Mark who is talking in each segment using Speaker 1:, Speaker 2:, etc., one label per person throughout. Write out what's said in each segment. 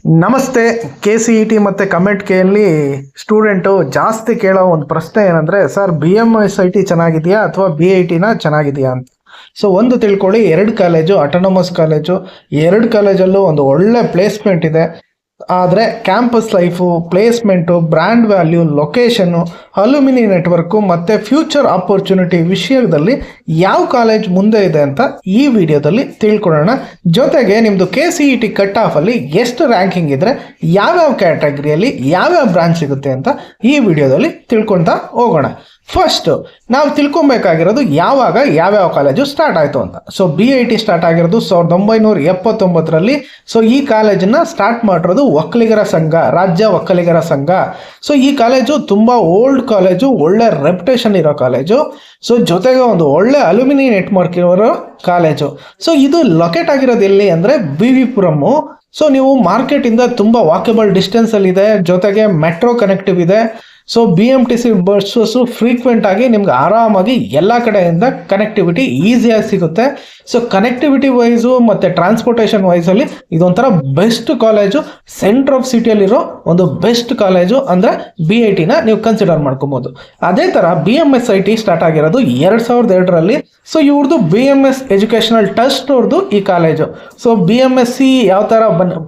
Speaker 1: ನಮಸ್ತೆ. KCET ಮತ್ತು comment ಕೆಯಲ್ಲಿ student ಜಾಸ್ತಿ ಕೇಳೋ ಒಂದು ಪ್ರಶ್ನೆ ಏನಂದರೆ, ಸರ್ BMSIT ಚೆನ್ನಾಗಿದೆಯಾ ಅಥವಾ BITನ ಚೆನ್ನಾಗಿದೆಯಾ ಅಂತ. ಸೊ ಒಂದು ತಿಳ್ಕೊಳ್ಳಿ, ಎರಡು ಕಾಲೇಜು ಅಟಾನಮಸ್ ಕಾಲೇಜು, ಎರಡು ಕಾಲೇಜಲ್ಲೂ ಒಂದು ಒಳ್ಳೆ ಪ್ಲೇಸ್ಮೆಂಟ್ ಇದೆ. ಆದರೆ campus life, placement, brand value, location, alumni network ಮತ್ತು ಫ್ಯೂಚರ್ ಆಪರ್ಚುನಿಟಿ ವಿಷಯದಲ್ಲಿ ಯಾವ ಕಾಲೇಜ್ ಮುಂದೆ ಇದೆ ಅಂತ ಈ ವಿಡಿಯೋದಲ್ಲಿ ತಿಳ್ಕೊಳ್ಳೋಣ. ಜೊತೆಗೆ ನಿಮ್ಮದು KCET ಕಟ್ ಆಫಲ್ಲಿ ಎಷ್ಟು ರ್ಯಾಂಕಿಂಗ್ ಇದ್ದರೆ ಯಾವ್ಯಾವ ಕ್ಯಾಟಗರಿಯಲ್ಲಿ ಯಾವ್ಯಾವ ಬ್ರಾಂಚ್ ಸಿಗುತ್ತೆ ಅಂತ ಈ ವಿಡಿಯೋದಲ್ಲಿ ತಿಳ್ಕೊಳ್ತಾ ಹೋಗೋಣ. ಫಸ್ಟು ನಾವು ತಿಳ್ಕೊಬೇಕಾಗಿರೋದು ಯಾವಾಗ ಯಾವ್ಯಾವ ಕಾಲೇಜು ಸ್ಟಾರ್ಟ್ ಆಯಿತು ಅಂತ. ಸೊ BIT ಸ್ಟಾರ್ಟ್ ಆಗಿರೋದು 1979ರಲ್ಲಿ. ಸೊ ಈ ಕಾಲೇಜನ್ನು ಸ್ಟಾರ್ಟ್ ಮಾಡಿರೋದು ಒಕ್ಕಲಿಗರ ಸಂಘ, ರಾಜ್ಯ ಒಕ್ಕಲಿಗರ ಸಂಘ. ಸೊ ಈ ಕಾಲೇಜು ತುಂಬ ಓಲ್ಡ್ ಕಾಲೇಜು, ಒಳ್ಳೆ ರೆಪ್ಯುಟೇಷನ್ ಇರೋ ಕಾಲೇಜು. ಸೊ ಜೊತೆಗೆ ಒಂದು ಒಳ್ಳೆ ಅಲ್ಯುಮಿನಿ ನೆಟ್ವರ್ಕ್ ಇರೋ ಕಾಲೇಜು. ಸೊ ಇದು ಲೊಕೇಟ್ ಆಗಿರೋದು ಎಲ್ಲಿ ಅಂದರೆ BV ಪುರಮ್ಮು. ಸೊ ನೀವು ಮಾರ್ಕೆಟಿಂದ ತುಂಬ ವಾಕೇಬಲ್ ಡಿಸ್ಟೆನ್ಸಲ್ಲಿದೆ, ಜೊತೆಗೆ ಮೆಟ್ರೋ ಕನೆಕ್ಟಿವ್ ಇದೆ. ಸೊ BMTC ಬಸ್ಸಸ್ಸು ಫ್ರೀಕ್ವೆಂಟ್ ಆಗಿ ನಿಮ್ಗೆ ಆರಾಮಾಗಿ ಎಲ್ಲ ಕಡೆಯಿಂದ ಕನೆಕ್ಟಿವಿಟಿ ಈಸಿಯಾಗಿ ಸಿಗುತ್ತೆ. ಸೊ ಕನೆಕ್ಟಿವಿಟಿ ವೈಸು ಮತ್ತು ಟ್ರಾನ್ಸ್ಪೋರ್ಟೇಷನ್ ವೈಸಲ್ಲಿ ಇದೊಂಥರ ಬೆಸ್ಟ್ ಕಾಲೇಜು, ಸೆಂಟ್ರ್ ಆಫ್ ಸಿಟಿಯಲ್ಲಿರೋ ಒಂದು ಬೆಸ್ಟ್ ಕಾಲೇಜು ಅಂದರೆ BITನ ನೀವು ಕನ್ಸಿಡರ್ ಮಾಡ್ಕೊಬೋದು. ಅದೇ ಥರ BMSIT ಸ್ಟಾರ್ಟ್ ಆಗಿರೋದು 2002ರಲ್ಲಿ. ಸೊ ಇವ್ರದ್ದು BMS ಎಜುಕೇಷನಲ್ ಟ್ರಸ್ಟ್ ಅವ್ರದ್ದು ಈ ಕಾಲೇಜು. ಸೊ BMSC ಯಾವ ಥರ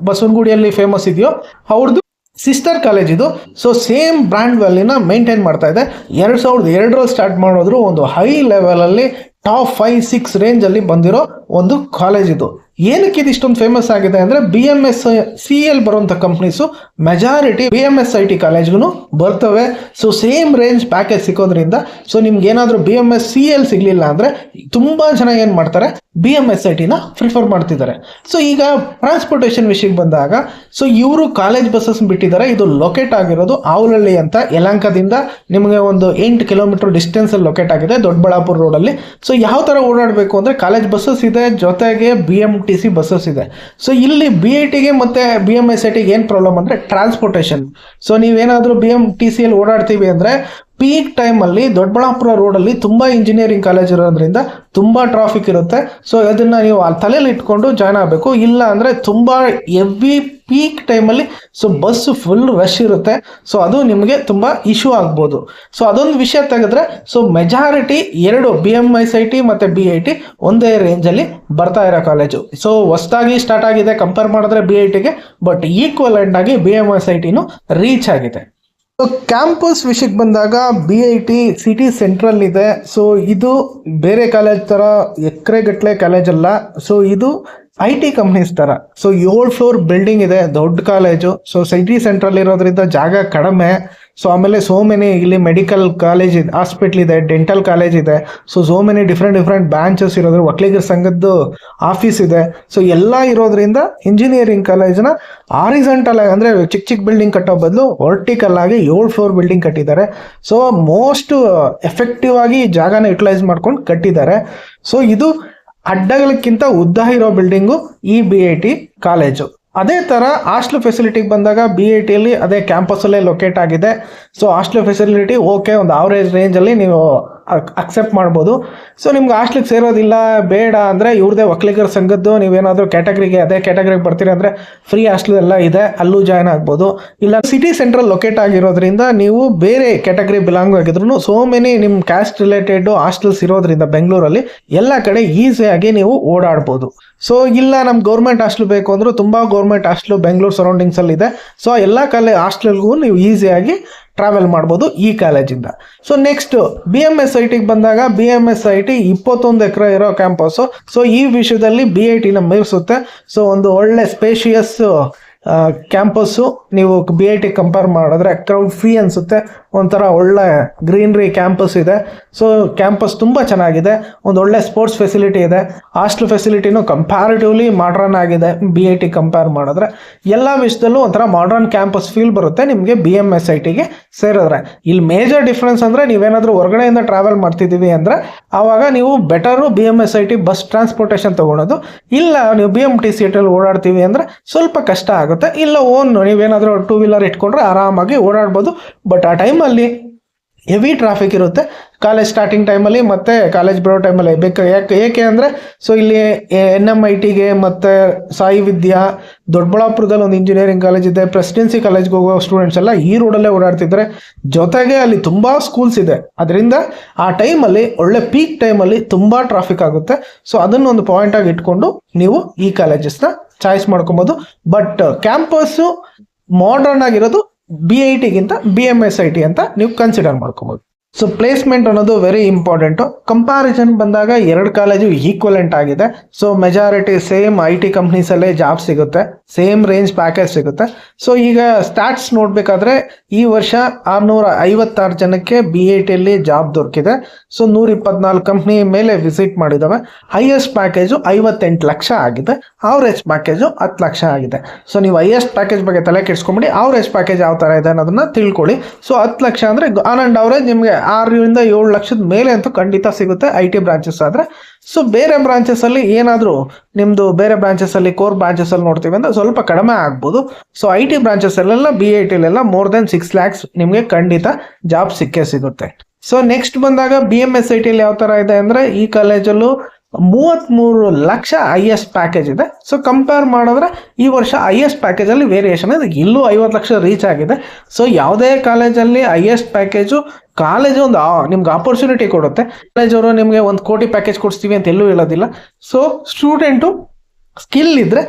Speaker 1: ಬಸವನಗುಡಿಯಲ್ಲಿ ಫೇಮಸ್ ಇದೆಯೋ ಅವ್ರದ್ದು ಸಿಸ್ಟರ್ ಕಾಲೇಜ್ ಇದು. ಸೊ ಸೇಮ್ ಬ್ರ್ಯಾಂಡ್ ವ್ಯಾಲ್ಯೂನ ಮೇಂಟೈನ್ ಮಾಡ್ತಾ ಇದೆ. 2002ರಲ್ಲಿ ಸ್ಟಾರ್ಟ್ ಮಾಡಿದ್ರು ಒಂದು ಹೈ ಲೆವೆಲಲ್ಲಿ ಟಾಪ್ 5-6 ರೇಂಜಲ್ಲಿ ಬಂದಿರೋ ಒಂದು ಕಾಲೇಜ್ ಇದು. ಏನಕ್ಕೆ ಇದು ಇಷ್ಟೊಂದು ಫೇಮಸ್ ಆಗಿದೆ ಅಂದರೆ BMSCL ಬರುವಂಥ ಕಂಪ್ನೀಸು ಮೆಜಾರಿಟಿ BMSIT ಕಾಲೇಜ್ಗೂ ಬರ್ತವೆ. ಸೊ ಸೇಮ್ ರೇಂಜ್ ಪ್ಯಾಕೇಜ್ ಸಿಗೋದ್ರಿಂದ ಸೊ ನಿಮ್ಗೆ ಏನಾದರೂ BMSCL ಸಿಗಲಿಲ್ಲ ಅಂದರೆ ತುಂಬ ಜನ ಏನು ಮಾಡ್ತಾರೆ, BMSITನ ಪ್ರಿಫರ್ ಮಾಡ್ತಿದ್ದಾರೆ. ಸೊ ಈಗ ಟ್ರಾನ್ಸ್ಪೋರ್ಟೇಷನ್ ವಿಷಯಕ್ಕೆ ಬಂದಾಗ ಸೊ ಇವರು ಕಾಲೇಜ್ ಬಸ್ಸಸ್ ಬಿಟ್ಟಿದ್ದಾರೆ. ಇದು ಲೊಕೇಟ್ ಆಗಿರೋದು ಆವಲಹಳ್ಳಿ ಅಂತ, ಯಲಹಂಕದಿಂದ ನಿಮಗೆ ಒಂದು 8 ಕಿಲೋಮೀಟರ್ ಡಿಸ್ಟೆನ್ಸಲ್ಲಿ ಲೊಕೇಟ್ ಆಗಿದೆ, ದೊಡ್ಡಬಳ್ಳಾಪುರ ರೋಡಲ್ಲಿ. ಸೊ ಯಾವ ಥರ ಓಡಾಡಬೇಕು ಅಂದರೆ ಕಾಲೇಜ್ ಬಸ್ಸಸ್ ಇದೆ, ಜೊತೆಗೆ BMTC ಬಸ್ಸಸ್ ಇದೆ. ಸೊ ಇಲ್ಲಿ BITಗೆ ಮತ್ತು BMSITಗೆ ಏನು ಪ್ರಾಬ್ಲಮ್ ಅಂದರೆ ಟ್ರಾನ್ಸ್ಪೋರ್ಟೇಷನ್. ಸೊ ನೀವೇನಾದರೂ BMTCಯಲ್ಲಿ ಓಡಾಡ್ತೀವಿ ಅಂದರೆ ಪೀಕ್ ಟೈಮಲ್ಲಿ ದೊಡ್ಡಬಳ್ಳಾಪುರ ರೋಡಲ್ಲಿ ತುಂಬ ಇಂಜಿನಿಯರಿಂಗ್ ಕಾಲೇಜ್ ಇರೋದ್ರಿಂದ ತುಂಬ ಟ್ರಾಫಿಕ್ ಇರುತ್ತೆ. ಸೊ ಅದನ್ನು ನೀವು ತಲೆಯಲ್ಲಿ ಇಟ್ಕೊಂಡು ಜಾಯ್ನ್ ಆಗಬೇಕು. ಇಲ್ಲ ಅಂದರೆ ತುಂಬ ಎವ್ರಿ ಪೀಕ್ ಟೈಮಲ್ಲಿ ಸೊ ಬಸ್ಸು ಫುಲ್ ರಶ್ ಇರುತ್ತೆ. ಸೊ ಅದು ನಿಮಗೆ ತುಂಬ ಇಶ್ಯೂ ಆಗ್ಬೋದು. ಸೊ ಅದೊಂದು ವಿಷಯ ತೆಗೆದ್ರೆ ಸೊ ಮೆಜಾರಿಟಿ ಎರಡು BMSIT ಮತ್ತು BIT ಒಂದೇ ರೇಂಜಲ್ಲಿ ಬರ್ತಾ ಇರೋ ಕಾಲೇಜು. ಸೊ ಹೊಸದಾಗಿ ಸ್ಟಾರ್ಟ್ ಆಗಿದೆ ಕಂಪೇರ್ ಮಾಡಿದ್ರೆ BITಗೆ, ಬಟ್ ಈಕ್ವಲೆಂಟ್ ಆಗಿ BMSITನೂ ರೀಚ್ ಆಗಿದೆ. ಸೊ ಕ್ಯಾಂಪಸ್ ವಿಷಯಕ್ಕೆ ಬಂದಾಗ BIT ಸಿಟಿ ಸೆಂಟ್ರಲ್ ಇದೆ. ಸೊ ಇದು ಬೇರೆ ಕಾಲೇಜ್ ಥರ ಎಕರೆಗಟ್ಟಲೆ ಕಾಲೇಜ್ ಅಲ್ಲ. ಸೊ ಇದು IT ಕಂಪ್ನೀಸ್ ಥರ. ಸೊ 7 ಫ್ಲೋರ್ ಬಿಲ್ಡಿಂಗ್ ಇದೆ, ದೊಡ್ಡ ಕಾಲೇಜು. ಸೊ ಸಿಟಿ ಸೆಂಟ್ರಲ್ ಇರೋದ್ರಿಂದ ಜಾಗ ಕಡಿಮೆ. ಸೊ ಆಮೇಲೆ ಮೆನಿ ಇಲ್ಲಿ ಮೆಡಿಕಲ್ ಕಾಲೇಜ್ ಇದೆ, ಹಾಸ್ಪಿಟ್ಲ್ ಇದೆ, ಡೆಂಟಲ್ ಕಾಲೇಜ್ ಇದೆ. ಸೊ ಮೆನಿ ಡಿಫ್ರೆಂಟ್ ಬ್ರಾಂಚಸ್ ಇರೋದ್ರ, ಒಕ್ಕಲಿಗರ ಸಂಘದ್ದು ಆಫೀಸ್ ಇದೆ. ಸೊ ಎಲ್ಲ ಇರೋದ್ರಿಂದ ಇಂಜಿನಿಯರಿಂಗ್ ಕಾಲೇಜ್ನ ಹಾರಿಜಾಂಟಲ್ ಆಗಿ ಅಂದರೆ ಚಿಕ್ಕ ಬಿಲ್ಡಿಂಗ್ ಕಟ್ಟೋ ಬದಲು ವರ್ಟಿಕಲ್ ಆಗಿ 7 ಫ್ಲೋರ್ ಬಿಲ್ಡಿಂಗ್ ಕಟ್ಟಿದ್ದಾರೆ. ಸೊ ಮೋಸ್ಟ್ ಎಫೆಕ್ಟಿವ್ ಆಗಿ ಜಾಗನ ಯುಟಿಲೈಸ್ ಮಾಡ್ಕೊಂಡು ಕಟ್ಟಿದ್ದಾರೆ. ಸೊ ಇದು ಅಡ್ಡಗಳಕ್ಕಿಂತ ಉದ್ದ ಇರೋ ಬಿಲ್ಡಿಂಗು ಈ BIT ಕಾಲೇಜು. ಅದೇ ಥರ ಹಾಸ್ಟೆಲ್ ಫೆಸಿಲಿಟಿಗೆ ಬಂದಾಗ BITಯಲ್ಲಿ ಅದೇ ಕ್ಯಾಂಪಸಲ್ಲೇ ಲೊಕೇಟ್ ಆಗಿದೆ. ಸೊ ಹಾಸ್ಟೆಲ್ ಫೆಸಿಲಿಟಿ ಓಕೆ, ಒಂದು ಆವ್ರೇಜ್ ರೇಂಜಲ್ಲಿ ನೀವು ಅಕ್ಸೆಪ್ಟ್ ಮಾಡ್ಬೋದು. ಸೊ ನಿಮ್ಗೆ ಹಾಸ್ಟ್ಲಿಗೆ ಸೇರೋದಿಲ್ಲ ಬೇಡ ಅಂದರೆ ಇವ್ರದೇ ಒಕ್ಕಲಿಗರ ಸಂಘದ್ದು ನೀವೇನಾದರೂ ಕ್ಯಾಟಗರಿಗೆ ಅದೇ ಕ್ಯಾಟಗರಿಗೆ ಬರ್ತೀರಿ ಅಂದರೆ ಫ್ರೀ ಹಾಸ್ಟೆಲ್ ಎಲ್ಲ ಇದೆ, ಅಲ್ಲೂ ಜಾಯ್ನ್ ಆಗ್ಬೋದು. ಇಲ್ಲ ಸಿಟಿ ಸೆಂಟ್ರಲ್ ಲೊಕೇಟ್ ಆಗಿರೋದ್ರಿಂದ ನೀವು ಬೇರೆ ಕ್ಯಾಟಗರಿ ಬಿಲಾಂಗ್ ಆಗಿದ್ರು ಮೆನಿ ನಿಮ್ಮ ಕ್ಯಾಸ್ಟ್ ರಿಲೇಟೆಡ್ ಹಾಸ್ಟೆಲ್ಸ್ ಇರೋದ್ರಿಂದ ಬೆಂಗಳೂರಲ್ಲಿ ಎಲ್ಲ ಕಡೆ ಈಸಿಯಾಗಿ ನೀವು ಓಡಾಡ್ಬೋದು. ಸೊ ಇಲ್ಲ ನಮ್ಗೆ ಗೌರ್ಮೆಂಟ್ ಹಾಸ್ಟೆಲ್ ಬೇಕು ಅಂದರೂ ತುಂಬ ಗೌರ್ಮೆಂಟ್ ಹಾಸ್ಟೆಲು ಬೆಂಗಳೂರು ಸರೌಂಡಿಂಗ್ಸಲ್ಲಿ ಇದೆ. ಸೊ ಎಲ್ಲ ಹಾಸ್ಟೆಲ್ಗೂ ನೀವು ಈಸಿಯಾಗಿ ಟ್ರಾವೆಲ್ ಮಾಡ್ಬೋದು ಈ ಕಾಲೇಜಿಂದ. ಸೊ ನೆಕ್ಸ್ಟ್ BMSITಗೆ ಬಂದಾಗ BMSIT 21 ಎಕರೆ ಇರೋ ಕ್ಯಾಂಪಸ್ಸು. ಸೊ ಈ ವಿಷಯದಲ್ಲಿ BITನ ಮೀರಿಸುತ್ತೆ. ಸೊ ಒಂದು ಒಳ್ಳೆ ಸ್ಪೇಷಿಯಸ್ ಕ್ಯಾಂಪಸ್ಸು. ನೀವು BIT ಕಂಪೇರ್ ಮಾಡಿದ್ರೆ ಕ್ರೌಡ್ ಫ್ರೀ ಅನಿಸುತ್ತೆ, ಒಂಥರ ಒಳ್ಳೆ ಗ್ರೀನ್ರಿ ಕ್ಯಾಂಪಸ್ ಇದೆ. ಸೊ ಕ್ಯಾಂಪಸ್ ತುಂಬ ಚೆನ್ನಾಗಿದೆ, ಒಂದು ಒಳ್ಳೆ ಸ್ಪೋರ್ಟ್ಸ್ ಫೆಸಿಲಿಟಿ ಇದೆ. ಹಾಸ್ಟೆಲ್ ಫೆಸಿಲಿಟಿನೂ ಕಂಪ್ಯಾರಿಟಿವ್ಲಿ ಮಾಡ್ರನ್ ಆಗಿದೆ BIT ಕಂಪೇರ್ ಮಾಡಿದ್ರೆ. ಎಲ್ಲ ವಿಷಯದಲ್ಲೂ ಒಂಥರ ಮಾಡ್ರನ್ ಕ್ಯಾಂಪಸ್ ಫೀಲ್ ಬರುತ್ತೆ ನಿಮಗೆ BMSITಗೆ ಸೇರಿದ್ರೆ. ಇಲ್ಲಿ ಮೇಜರ್ ಡಿಫ್ರೆನ್ಸ್ ಅಂದರೆ ನೀವೇನಾದರೂ ಹೊರಗಡೆಯಿಂದ ಟ್ರಾವೆಲ್ ಮಾಡ್ತಿದ್ದೀವಿ ಅಂದರೆ ಆವಾಗ ನೀವು ಬೆಟರು BMSIT ಬಸ್ ಟ್ರಾನ್ಸ್ಪೋರ್ಟೇಷನ್ ತೊಗೊಳೋದು. ಇಲ್ಲ ನೀವು BMTCಯಲ್ಲಿ ಓಡಾಡ್ತೀವಿ ಅಂದರೆ ಸ್ವಲ್ಪ ಕಷ್ಟ ಆಗುತ್ತೆ. ಇಲ್ಲ ನೀವೇನಾದರೂ 2 ವೀಲರ್ ಇಟ್ಕೊಂಡ್ರೆ ಆರಾಮಾಗಿ ಓಡಾಡ್ಬೋದು. ಬಟ್ ಆ ಟೈಮಲ್ಲಿ ಹೆವಿ ಟ್ರಾಫಿಕ್ ಇರುತ್ತೆ, ಕಾಲೇಜ್ ಸ್ಟಾರ್ಟಿಂಗ್ ಟೈಮಲ್ಲಿ ಮತ್ತು ಕಾಲೇಜ್ ಬರೋ ಟೈಮಲ್ಲಿ ಬೇಕು. ಏಕೆ ಅಂದರೆ ಸೊ ಇಲ್ಲಿ NMITಗೆ ಮತ್ತು ಸಾಯಿ ವಿದ್ಯಾ, ದೊಡ್ಡಬಳ್ಳಾಪುರದಲ್ಲಿ ಒಂದು ಇಂಜಿನಿಯರಿಂಗ್ ಕಾಲೇಜ್ ಇದೆ, ಪ್ರೆಸಿಡೆನ್ಸಿ ಕಾಲೇಜ್ಗೆ ಹೋಗೋ ಸ್ಟೂಡೆಂಟ್ಸ್ ಎಲ್ಲ ಈ ರೋಡಲ್ಲೇ ಓಡಾಡ್ತಿದ್ದಾರೆ. ಜೊತೆಗೆ ಅಲ್ಲಿ ತುಂಬ ಸ್ಕೂಲ್ಸ್ ಇದೆ. ಅದರಿಂದ ಆ ಟೈಮಲ್ಲಿ ಒಳ್ಳೆ ಪೀಕ್ ಟೈಮಲ್ಲಿ ತುಂಬ ಟ್ರಾಫಿಕ್ ಆಗುತ್ತೆ. ಸೊ ಅದನ್ನೊಂದು ಪಾಯಿಂಟಾಗಿ ಇಟ್ಕೊಂಡು ನೀವು ಈ ಕಾಲೇಜಸ್ನ ಚಾಯ್ಸ್ ಮಾಡ್ಕೊಬೋದು. ಬಟ್ ಕ್ಯಾಂಪಸ್ಸು ಮಾಡರ್ನ್ ಆಗಿರೋದು BITಗಿಂತ BMSIT ಅಂತ ನೀವು ಕನ್ಸಿಡರ್ ಮಾಡ್ಕೊಬೋದು. ಸೊ ಪ್ಲೇಸ್ಮೆಂಟ್ ಅನ್ನೋದು ವೆರಿ ಇಂಪಾರ್ಟೆಂಟು. ಕಂಪ್ಯಾರಿಸನ್ ಬಂದಾಗ ಎರಡು ಕಾಲೇಜು ಈಕ್ವಲೆಂಟ್ ಆಗಿದೆ. ಸೊ ಮೆಜಾರಿಟಿ ಸೇಮ್ IT ಕಂಪ್ನೀಸಲ್ಲೇ ಜಾಬ್ ಸಿಗುತ್ತೆ, ಸೇಮ್ ರೇಂಜ್ ಪ್ಯಾಕೇಜ್ ಸಿಗುತ್ತೆ. ಸೊ ಈಗ ಸ್ಟಾಟ್ಸ್ ನೋಡಬೇಕಾದ್ರೆ ಈ ವರ್ಷ 656 ಜನಕ್ಕೆ BITಯಲ್ಲಿ ಜಾಬ್ ದೊರಕಿದೆ. ಸೊ 124 ಕಂಪ್ನಿ ಮೇಲೆ ವಿಸಿಟ್ ಮಾಡಿದ್ದಾವೆ. ಹೈಯೆಸ್ಟ್ ಪ್ಯಾಕೇಜು 58 ಲಕ್ಷ ಆಗಿದೆ, ಆವ್ರೇಜ್ ಪ್ಯಾಕೇಜು 10 ಲಕ್ಷ ಆಗಿದೆ. ಸೊ ನೀವು ಹೈಯೆಸ್ಟ್ ಪ್ಯಾಕೇಜ್ ಬಗ್ಗೆ ತಲೆ ಕೆಡಿಸ್ಕೊಂಬಿಡಿ, ಆವ್ರೇಜ್ ಪ್ಯಾಕೇಜ್ ಯಾವ ಥರ ಇದೆ ಅನ್ನೋದನ್ನ ತಿಳ್ಕೊಳ್ಳಿ. ಸೊ 10 ಲಕ್ಷ ಅಂದರೆ ಆನ್ ಆ್ಯಂಡ್ ಆವ್ರೇಜ್ ನಿಮಗೆ 6ರಿಂದ 7 ಲಕ್ಷದ ಮೇಲೆ ಅಂತೂ ಖಂಡಿತ ಸಿಗುತ್ತೆ IT ಬ್ರಾಂಚಸ್ ಆದರೆ. ಸೊ ಬೇರೆ ಬ್ರಾಂಚಸ್ಸಲ್ಲಿ ಏನಾದರೂ ನಿಮ್ಮದು ಬೇರೆ ಬ್ರಾಂಚಸ್ಸಲ್ಲಿ ಕೋರ್ ಬ್ರಾಂಚಸ್ಸಲ್ಲಿ ನೋಡ್ತೀವಿ ಅಂದರೆ ಸ್ವಲ್ಪ ಕಡಿಮೆ ಆಗ್ಬೋದು. So IT ಬ್ರಾಂಚಸ್ಸಲ್ಲೆಲ್ಲ BITಲೆಲ್ಲ more than 6 lakhs ನಿಮಗೆ ಖಂಡಿತ ಜಾಬ್ ಸಿಕ್ಕೇ ಸಿಗುತ್ತೆ. ಸೊ ನೆಕ್ಸ್ಟ್ ಬಂದಾಗ BMSITಯಲ್ಲಿ ಯಾವ ಥರ ಇದೆ ಅಂದರೆ ಈ ಕಾಲೇಜಲ್ಲೂ 33 ಲಕ್ಷ ಹೈಯೆಸ್ಟ್ ಪ್ಯಾಕೇಜ್ ಇದೆ. ಸೊ ಕಂಪೇರ್ ಮಾಡಿದ್ರೆ ಈ ವರ್ಷ ಹೈಯೆಸ್ಟ್ ಪ್ಯಾಕೇಜಲ್ಲಿ ವೇರಿಯೇಷನ್ ಇದೆ, ಇಲ್ಲೂ 50 ಲಕ್ಷ ರೀಚ್ ಆಗಿದೆ. ಸೊ ಯಾವುದೇ ಕಾಲೇಜಲ್ಲಿ ಹೈಯೆಸ್ಟ್ ಪ್ಯಾಕೇಜು ಕಾಲೇಜು ಒಂದು ನಿಮ್ಗೆ ಆಪರ್ಚುನಿಟಿ ಕೊಡುತ್ತೆ. ಕಾಲೇಜವರು ನಿಮಗೆ 1 ಕೋಟಿ ಪ್ಯಾಕೇಜ್ ಕೊಡಿಸ್ತೀವಿ ಅಂತ ಎಲ್ಲೂ ಹೇಳೋದಿಲ್ಲ. ಸೊ ಸ್ಟೂಡೆಂಟು ಸ್ಕಿಲ್ ಇದ್ದರೆ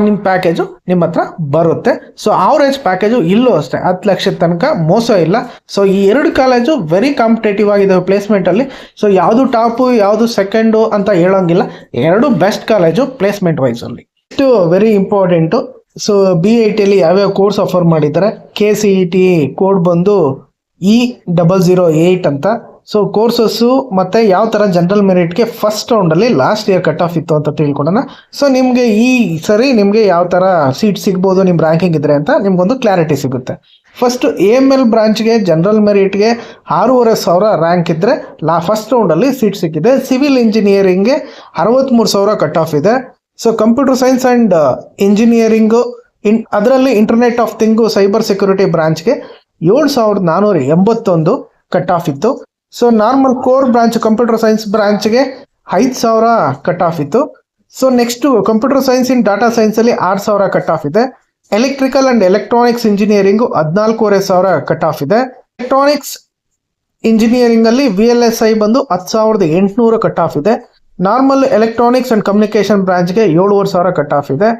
Speaker 1: ನಿಮ್ಮ ಪ್ಯಾಕೇಜು ನಿಮ್ಮ ಹತ್ರ ಬರುತ್ತೆ. ಸೊ ಆವ್ರೇಜ್ ಪ್ಯಾಕೇಜು ಇಲ್ಲೂ ಅಷ್ಟೇ 10 ಲಕ್ಷದ ತನಕ ಮೋಸ ಇಲ್ಲ. ಸೊ ಈ ಎರಡು ಕಾಲೇಜು ವೆರಿ ಕಾಂಪಿಟೇಟಿವ್ ಆಗಿದೆ ಪ್ಲೇಸ್ಮೆಂಟಲ್ಲಿ. ಸೊ ಯಾವುದು ಟಾಪು ಯಾವುದು ಸೆಕೆಂಡು ಅಂತ ಹೇಳೋಂಗಿಲ್ಲ, ಎರಡು ಬೆಸ್ಟ್ ಕಾಲೇಜು ಪ್ಲೇಸ್ಮೆಂಟ್ ವೈಸಲ್ಲಿ. ಇಷ್ಟು ವೆರಿ ಇಂಪಾರ್ಟೆಂಟು. ಸೊ BITಯಲ್ಲಿ ಯಾವ್ಯಾವ ಕೋರ್ಸ್ ಆಫರ್ ಮಾಡಿದ್ದಾರೆ, KCET ಕೋಡ್ ಬಂದು E008 ಅಂತ. ಸೊ ಕೋರ್ಸಸ್ಸು ಮತ್ತು ಯಾವ ಥರ ಜನರಲ್ ಮೆರಿಟ್ಗೆ ಫಸ್ಟ್ ರೌಂಡಲ್ಲಿ ಲಾಸ್ಟ್ ಇಯರ್ ಕಟ್ ಆಫ್ ಇತ್ತು ಅಂತ ತಿಳ್ಕೊಳ್ಳೋಣ. ಸೊ ನಿಮಗೆ ಈ ಸರಿ ನಿಮಗೆ ಯಾವ ಥರ ಸೀಟ್ ಸಿಗ್ಬೋದು ನಿಮ್ಮ ರ್ಯಾಂಕಿಂಗ್ ಇದ್ರೆ ಅಂತ ನಿಮ್ಗೊಂದು ಕ್ಲಾರಿಟಿ ಸಿಗುತ್ತೆ. ಫಸ್ಟು AML ಬ್ರಾಂಚ್ಗೆ ಜನರಲ್ ಮೆರಿಟ್ಗೆ 6,500 ರ್ಯಾಂಕ್ ಇದ್ದರೆ ಫಸ್ಟ್ ರೌಂಡಲ್ಲಿ ಸೀಟ್ ಸಿಕ್ಕಿದೆ. ಸಿವಿಲ್ ಇಂಜಿನಿಯರಿಂಗ್ಗೆ 63,000 ಕಟ್ ಆಫ್ ಇದೆ. So computer science and engineering ಅದರಲ್ಲಿ internet of thing cyber security ಬ್ರಾಂಚ್ಗೆ 7,481 ಕಟ್ ಆಫ್ ಇತ್ತು. So normal core branch computer science ಬ್ರಾಂಚ್ಗೆ 5,000 ಕಟ್ ಆಫ್ ಇತ್ತು. So next computer science in data ಸೈನ್ಸಲ್ಲಿ 6,000 ಕಟ್ ಆಫ್ ಇದೆ. Electrical and electronics engineering 14,500 cut off ಇದೆ. Electronics ಇಂಜಿನಿಯರಿಂಗಲ್ಲಿ VLSI ಬಂದು 10,800 cut off ಇದೆ. Normal electronics and communication ಬ್ರಾಂಚ್ಗೆ 7,500 cut off ಇದೆ.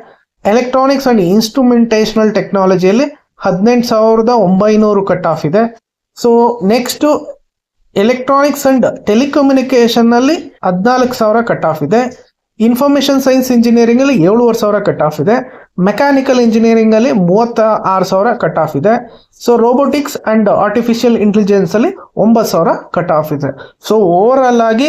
Speaker 1: Electronics and ಇನ್ಸ್ಟ್ರುಮೆಂಟೇಷನಲ್ ಟೆಕ್ನಾಲಜಿಯಲ್ಲಿ 18,900 ಕಟ್ ಆಫ್ ಇದೆ. ಸೊ ನೆಕ್ಸ್ಟು ಎಲೆಕ್ಟ್ರಾನಿಕ್ಸ್ ಆ್ಯಂಡ್ ಟೆಲಿಕಮ್ಯುನಿಕೇಷನ್ನಲ್ಲಿ 14,000 ಕಟ್ ಆಫ್ ಇದೆ. ಇನ್ಫಾರ್ಮೇಷನ್ ಸೈನ್ಸ್ ಇಂಜಿನಿಯರಿಂಗಲ್ಲಿ 7,500 ಕಟ್ ಆಫ್ ಇದೆ. ಮೆಕ್ಯಾನಿಕಲ್ ಇಂಜಿನಿಯರಿಂಗಲ್ಲಿ 36,000 ಕಟ್ ಆಫ್ ಇದೆ. ಸೊ ರೋಬೋಟಿಕ್ಸ್ ಆ್ಯಂಡ್ ಆರ್ಟಿಫಿಷಿಯಲ್ ಇಂಟೆಲಿಜೆನ್ಸಲ್ಲಿ 9,000 ಕಟ್ ಆಫ್ ಇದೆ. ಸೊ ಓವರಾಲ್ ಆಗಿ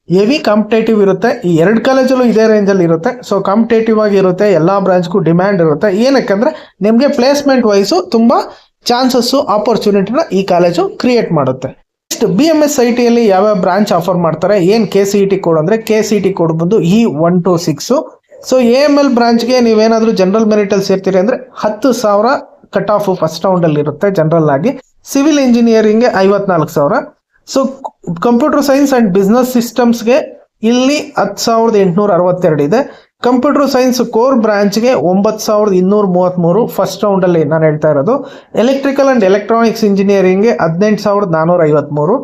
Speaker 1: ಹೆವಿ ಕಾಂಪಿಟೇಟಿವ್ ಇರುತ್ತೆ. ಈ ಎರಡು ಕಾಲೇಜಲ್ಲೂ ಇದೇ ರೇಂಜಲ್ಲಿ ಇರುತ್ತೆ. ಸೊ ಕಾಂಪಿಟೇಟಿವ್ ಆಗಿ ಇರುತ್ತೆ, ಎಲ್ಲ ಬ್ರಾಂಚ್ಗೂ ಡಿಮ್ಯಾಂಡ್ ಇರುತ್ತೆ. ಏನಕ್ಕೆಂದರೆ ನಿಮಗೆ ಪ್ಲೇಸ್ಮೆಂಟ್ ವೈಸು ತುಂಬ ಚಾನ್ಸಸ್ಸು ಆಪರ್ಚುನಿಟಿನ ಈ ಕಾಲೇಜು ಕ್ರಿಯೇಟ್ ಮಾಡುತ್ತೆ. ನೆಕ್ಸ್ಟ್ BMSITಯಲ್ಲಿ ಯಾವ್ಯಾವ ಬ್ರಾಂಚ್ ಆಫರ್ ಮಾಡ್ತಾರೆ, ಏನು KCET ಕೋಡ್ ಅಂದರೆ KCET ಕೋಡ್ ಬಂದು E126. ಸೊ AML ಬ್ರಾಂಚ್ಗೆ ನೀವೇನಾದರೂ ಜನರಲ್ ಮೆರಿಟಲ್ಲಿ ಸೇರ್ತೀರಿ ಅಂದರೆ 10,000 ಕಟ್ ಆಫು ಫಸ್ಟ್ ರೌಂಡಲ್ಲಿ ಇರುತ್ತೆ ಜನರಲ್ ಆಗಿ. ಸಿವಿಲ್ ಇಂಜಿನಿಯರಿಂಗ್ಗೆ 54,000. So computer science and business ಸಿಸ್ಟಮ್ಸ್ಗೆ ಇಲ್ಲಿ 10,862 ಇದೆ. ಕಂಪ್ಯೂಟರ್ ಸೈನ್ಸ್ ಕೋರ್ ಬ್ರಾಂಚ್ಗೆ 9,233 ಫಸ್ಟ್ ರೌಂಡಲ್ಲಿ ನಾನು ಹೇಳ್ತಾ ಇರೋದು. ಎಲೆಕ್ಟ್ರಿಕಲ್ ಆ್ಯಂಡ್ ಎಲೆಕ್ಟ್ರಾನಿಕ್ಸ್ ಇಂಜಿನಿಯರಿಂಗ್ಗೆ 18,453.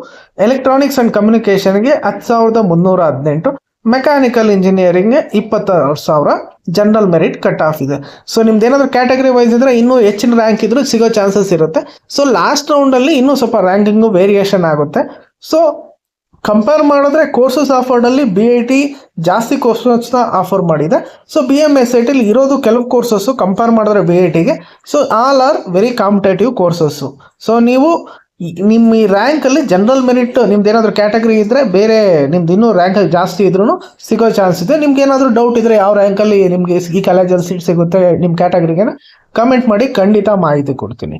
Speaker 1: ಎಲೆಕ್ಟ್ರಾನಿಕ್ಸ್ ಆ್ಯಂಡ್ ಕಮ್ಯುನಿಕೇಷನ್ಗೆ 10,318. ಮೆಕ್ಯಾನಿಕಲ್ ಇಂಜಿನಿಯರಿಂಗ್ಗೆ 20,000 ಜನರಲ್ ಮೆರಿಟ್ ಕಟ್ ಆಫ್ ಇದೆ. ಸೊ ನಿಮ್ದು ಏನಾದರೂ ಕ್ಯಾಟಗರಿ ವೈಸ್ ಇದ್ದರೆ ಇನ್ನೂ ಹೆಚ್ಚಿನ ರ್ಯಾಂಕ್ ಇದ್ರೂ ಸಿಗೋ ಚಾನ್ಸಸ್ ಇರುತ್ತೆ. ಸೊ ಲಾಸ್ಟ್ ರೌಂಡಲ್ಲಿ ಇನ್ನೂ ಸ್ವಲ್ಪ ರ್ಯಾಂಕಿಂಗು ವೇರಿಯೇಷನ್ ಆಗುತ್ತೆ. ಸೊ ಕಂಪೇರ್ ಮಾಡಿದ್ರೆ ಕೋರ್ಸಸ್ ಆಫರ್ಡಲ್ಲಿ BIT ಜಾಸ್ತಿ ಕೋರ್ಸಸ್ನ ಆಫರ್ ಮಾಡಿದೆ. ಸೊ BMSITಲಿ ಇರೋದು ಕೆಲವು ಕೋರ್ಸಸ್ಸು ಕಂಪೇರ್ ಮಾಡಿದ್ರೆ BITಗೆ. So all are very competitive courses. So ನೀವು ನಿಮ್ಮ ಈ ರ್ಯಾಂಕಲ್ಲಿ ಜನರಲ್ ಮೆರಿಟ್ ನಿಮ್ದು ಏನಾದರೂ ಕ್ಯಾಟಗರಿ ಇದ್ದರೆ ಬೇರೆ ನಿಮ್ದು ಇನ್ನೂ ರ್ಯಾಂಕ್ ಜಾಸ್ತಿ ಇದ್ರೂ ಸಿಗೋ ಚಾನ್ಸ್ ಇದೆ. ನಿಮ್ಗೆ ಏನಾದರೂ ಡೌಟ್ ಇದ್ದರೆ ಯಾವ ರ್ಯಾಂಕಲ್ಲಿ ನಿಮಗೆ ಈ ಕಾಲೇಜಲ್ಲಿ ಸೀಟ್ ಸಿಗುತ್ತೆ ನಿಮ್ಮ ಕ್ಯಾಟಗರಿಗೆ ಕಮೆಂಟ್ ಮಾಡಿ, ಖಂಡಿತ ಮಾಹಿತಿ ಕೊಡ್ತೀನಿ.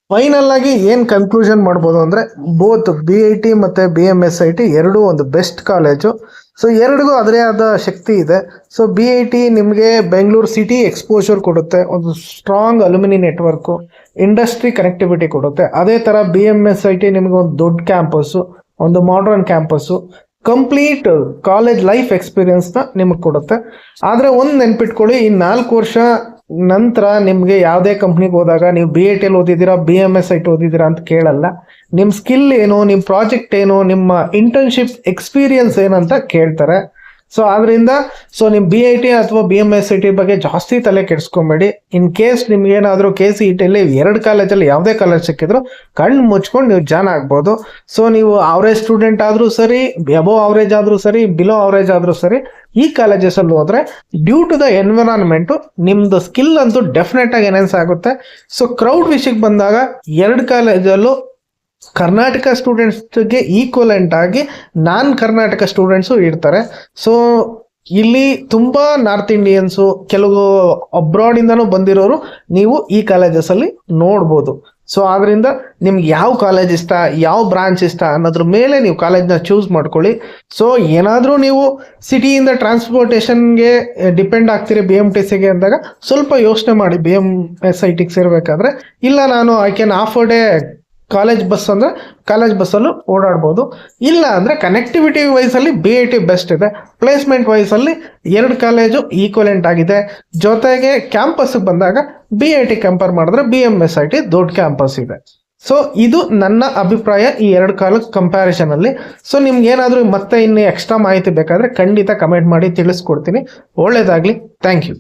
Speaker 1: ಫೈನಲ್ ಆಗಿ ಏನು ಕನ್ಕ್ಲೂಷನ್ ಮಾಡ್ಬೋದು ಅಂದರೆ ಬೋತ್ BIT ಮತ್ತು BMSIT ಎರಡೂ ಒಂದು ಬೆಸ್ಟ್ ಕಾಲೇಜು. ಸೊ ಎರಡಿಗೂ ಅದರೇ ಆದ ಶಕ್ತಿ ಇದೆ. ಸೊ BIT ನಿಮಗೆ ಬೆಂಗಳೂರು ಸಿಟಿ ಎಕ್ಸ್ಪೋಜರ್ ಕೊಡುತ್ತೆ, ಒಂದು strong alumni network, industry connectivity ಕೊಡುತ್ತೆ. ಅದೇ ಥರ BMSIT ನಿಮಗೆ ಒಂದು ದೊಡ್ಡ ಕ್ಯಾಂಪಸ್ಸು, ಒಂದು modern campus, complete college life ಎಕ್ಸ್ಪೀರಿಯನ್ಸ್ನ ನಿಮಗೆ ಕೊಡುತ್ತೆ. ಆದರೆ ಒಂದು ನೆನ್ಪಿಟ್ಕೊಳ್ಳಿ, ಈ 4 ವರ್ಷ ನಂತರ ನಿಮಗೆ ಯಾವುದೇ ಕಂಪ್ನಿಗೆ ಹೋದಾಗ ನೀವು BIT ಓದಿದ್ದೀರಾ, BMSIT ಓದಿದ್ದೀರಾ ಅಂತ ಕೇಳಲ್ಲ. ನಿಮ್ಮ ಸ್ಕಿಲ್ ಏನು, ನಿಮ್ಮ ಪ್ರಾಜೆಕ್ಟ್ ಏನು, ನಿಮ್ಮ ಇಂಟರ್ನ್ಶಿಪ್ ಎಕ್ಸ್ಪೀರಿಯನ್ಸ್ ಏನಂತ ಕೇಳ್ತಾರೆ. ಸೊ ಆದ್ರಿಂದ ನಿಮ್ಮ BIT ಅಥವಾ BMSIT ಬಗ್ಗೆ ಜಾಸ್ತಿ ತಲೆ ಕೆಡಿಸ್ಕೊಬೇಡಿ. ಇನ್ ಕೇಸ್ ನಿಮ್ಗೆ ಏನಾದರೂ KCET ಅಲ್ಲಿ 2 ಕಾಲೇಜಲ್ಲಿ ಯಾವುದೇ ಕಾಲೇಜ್ ಸಿಕ್ಕಿದ್ರು ಕಣ್ಣು ಮುಚ್ಕೊಂಡು ನೀವು ಜಾಯ್ನ್ ಆಗ್ಬೋದು. ಸೊ ನೀವು ಅವರೇಜ್ ಸ್ಟೂಡೆಂಟ್ ಆದರೂ ಸರಿ, ಅಬೋವ್ ಅವರೇಜ್ ಆದರೂ ಸರಿ, ಬಿಲೋ ಅವರೇಜ್ ಆದರೂ ಸರಿ, ಈ ಕಾಲೇಜಸಲ್ಲಿ ಹೋದ್ರೆ ಡ್ಯೂ ಟು ದ ಎನ್ವಿರಾನ್ಮೆಂಟು ನಿಮ್ದು ಸ್ಕಿಲ್ ಅಂತೂ ಡೆಫಿನೆಟ್ ಆಗಿ ಎನ್ಹಾನ್ಸ್ ಆಗುತ್ತೆ. ಸೊ ಕ್ರೌಡ್ ವಿಷಯಕ್ಕೆ ಬಂದಾಗ 2 ಕಾಲೇಜಲ್ಲೂ ಕರ್ನಾಟಕ ಸ್ಟೂಡೆಂಟ್ಸ್ಗೆ ಈಕ್ವಲೆಂಟ್ ಆಗಿ ಕರ್ನಾಟಕ ಸ್ಟೂಡೆಂಟ್ಸು ಇರ್ತಾರೆ. ಸೊ ಇಲ್ಲಿ ತುಂಬಾ ನಾರ್ತ್ ಇಂಡಿಯನ್ಸು, ಕೆಲವು ಅಬ್ರಾಡಿಂದನೂ ಬಂದಿರೋರು ನೀವು ಈ ಕಾಲೇಜಸಲ್ಲಿ ನೋಡ್ಬೋದು. ಸೊ ಆದ್ರಿಂದ ನಿಮ್ಗೆ ಯಾವ ಕಾಲೇಜ್ ಇಷ್ಟ, ಯಾವ ಬ್ರಾಂಚ್ ಇಷ್ಟ ಅನ್ನೋದ್ರ ಮೇಲೆ ನೀವು ಕಾಲೇಜ್ನ ಚೂಸ್ ಮಾಡ್ಕೊಳ್ಳಿ. ಸೊ ಏನಾದರೂ ನೀವು ಸಿಟಿಯಿಂದ ಟ್ರಾನ್ಸ್ಪೋರ್ಟೇಷನ್ಗೆ ಡಿಪೆಂಡ್ ಆಗ್ತೀರಿ BMTCಗೆ ಅಂದಾಗ ಸ್ವಲ್ಪ ಯೋಚನೆ ಮಾಡಿ BMSITಗೆ ಸೇರಬೇಕಾದ್ರೆ. ಇಲ್ಲ ನಾನು I can offered A college bus ಅಂದರೆ ಕಾಲೇಜ್ ಬಸ್ಸಲ್ಲೂ ಓಡಾಡ್ಬೋದು. ಇಲ್ಲ ಅಂದರೆ ಕನೆಕ್ಟಿವಿಟಿ ವೈಸಲ್ಲಿ BIT ಬೆಸ್ಟ್ ಇದೆ. ಪ್ಲೇಸ್ಮೆಂಟ್ ವೈಸಲ್ಲಿ 2 ಕಾಲೇಜು ಈಕ್ವಲೆಂಟ್ ಆಗಿದೆ. ಜೊತೆಗೆ ಕ್ಯಾಂಪಸ್ಗೆ ಬಂದಾಗ BIT ಕಂಪೇರ್ ಮಾಡಿದ್ರೆ BMSIT ದೊಡ್ಡ ಕ್ಯಾಂಪಸ್ ಇದೆ. ಸೊ ಇದು ನನ್ನ ಅಭಿಪ್ರಾಯ ಈ 2 ಕಾಲೇಜ್ ಕಂಪ್ಯಾರಿಸನಲ್ಲಿ. ಸೊ ನಿಮ್ಗೆ ಏನಾದರೂ ಮತ್ತೆ ಇನ್ನು ಎಕ್ಸ್ಟ್ರಾ ಮಾಹಿತಿ ಬೇಕಾದರೆ ಖಂಡಿತ ಕಮೆಂಟ್ ಮಾಡಿ ತಿಳಿಸ್ಕೊಡ್ತೀನಿ. ಒಳ್ಳೆಯದಾಗಲಿ. Thank you.